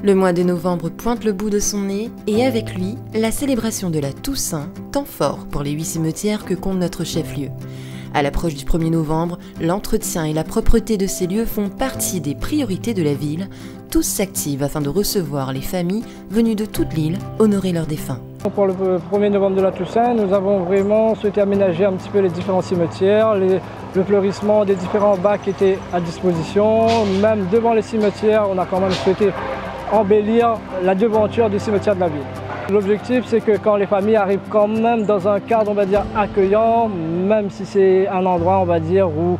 Le mois de novembre pointe le bout de son nez et avec lui, la célébration de la Toussaint, temps fort pour les 8 cimetières que compte notre chef-lieu. À l'approche du 1er novembre, l'entretien et la propreté de ces lieux font partie des priorités de la ville. Tous s'activent afin de recevoir les familles venues de toute l'île honorer leurs défunts. Pour le 1er novembre de la Toussaint, nous avons vraiment souhaité aménager un petit peu les différents cimetières, le fleurissement des différents bacs était à disposition. Même devant les cimetières, on a quand même souhaité embellir la devanture du cimetière de la ville. L'objectif, c'est que quand les familles arrivent quand même dans un cadre, on va dire, accueillant, même si c'est un endroit, on va dire, où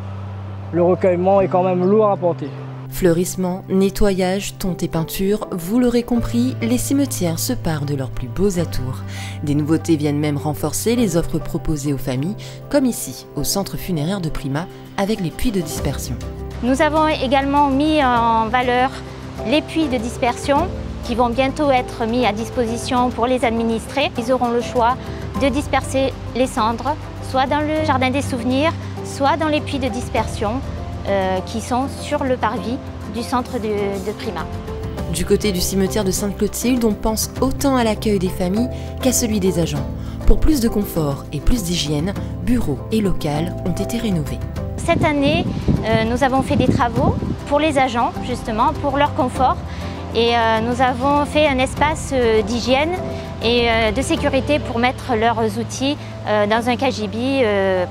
le recueillement est quand même lourd à porter. Fleurissement, nettoyage, tonte et peinture, vous l'aurez compris, les cimetières se parent de leurs plus beaux atours. Des nouveautés viennent même renforcer les offres proposées aux familles, comme ici, au centre funéraire de Prima, avec les puits de dispersion. Nous avons également mis en valeur les puits de dispersion qui vont bientôt être mis à disposition pour les administrés. Ils auront le choix de disperser les cendres, soit dans le jardin des souvenirs, soit dans les puits de dispersion qui sont sur le parvis du centre de Prima. Du côté du cimetière de Sainte-Clotilde, on pense autant à l'accueil des familles qu'à celui des agents. Pour plus de confort et plus d'hygiène, bureaux et locales ont été rénovés. Cette année, nous avons fait des travaux pour les agents, justement, pour leur confort. Et nous avons fait un espace d'hygiène et de sécurité pour mettre leurs outils dans un cagibi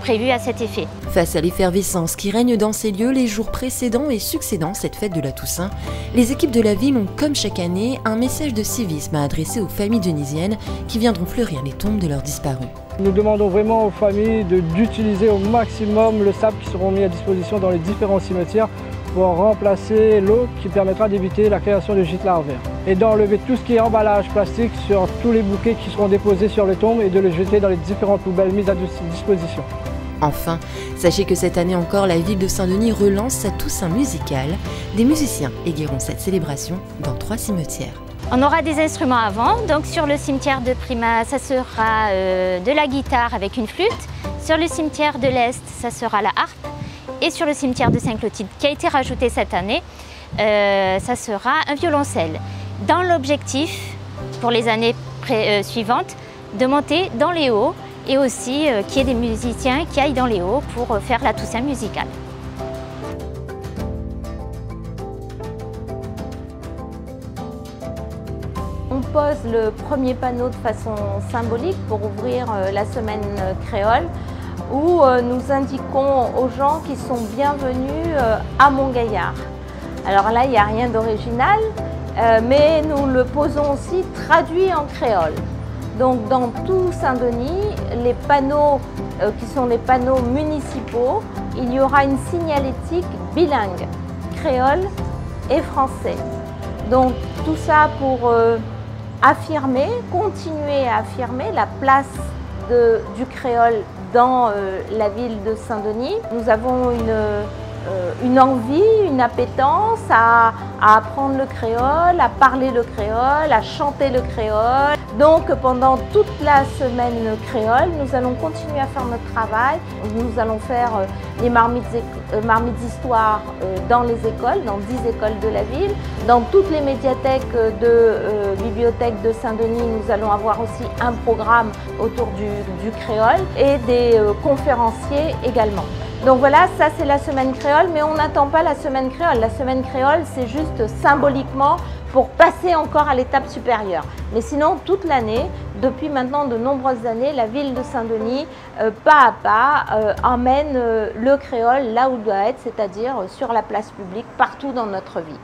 prévu à cet effet. Face à l'effervescence qui règne dans ces lieux les jours précédents et succédant cette fête de la Toussaint, les équipes de la ville ont, comme chaque année, un message de civisme à adresser aux familles denysiennes qui viendront fleurir les tombes de leurs disparus. Nous demandons vraiment aux familles d'utiliser au maximum le sable qui seront mis à disposition dans les différents cimetières pour remplacer l'eau qui permettra d'éviter la création de gîtes larvaires. Et d'enlever tout ce qui est emballage plastique sur tous les bouquets qui seront déposés sur les tombes et de les jeter dans les différentes poubelles mises à disposition. Enfin, sachez que cette année encore, la ville de Saint-Denis relance sa Toussaint musicale. Des musiciens égaieront cette célébration dans 3 cimetières. On aura des instruments avant, donc sur le cimetière de Prima, ça sera de la guitare avec une flûte. Sur le cimetière de l'Est, ça sera la harpe. Et sur le cimetière de Sainte-Clotilde, qui a été rajouté cette année, ça sera un violoncelle. Dans l'objectif, pour les années suivantes, de monter dans les hauts et aussi qu'il y ait des musiciens qui aillent dans les hauts pour faire la Toussaint musicale. On pose le premier panneau de façon symbolique pour ouvrir la semaine créole, où nous indiquons aux gens qui sont bienvenus à Montgaillard. Alors là, il n'y a rien d'original, mais nous le posons aussi traduit en créole. Donc dans tout Saint-Denis, les panneaux qui sont les panneaux municipaux, il y aura une signalétique bilingue, créole et français. Donc tout ça pour affirmer, continuer à affirmer la place du créole dans la ville de Saint-Denis. Nous avons une envie, une appétence à apprendre le créole, à parler le créole, à chanter le créole. Donc pendant toute la semaine créole, nous allons continuer à faire notre travail. Nous allons faire les marmites d'histoire dans les écoles, dans 10 écoles de la ville. Dans toutes les médiathèques de bibliothèques de Saint-Denis, nous allons avoir aussi un programme autour du créole et des conférenciers également. Donc voilà, ça c'est la semaine créole, mais on n'attend pas la semaine créole. La semaine créole, c'est juste symboliquement pour passer encore à l'étape supérieure. Mais sinon, toute l'année, depuis maintenant de nombreuses années, la ville de Saint-Denis, pas à pas, emmène le créole là où il doit être, c'est-à-dire sur la place publique, partout dans notre vie.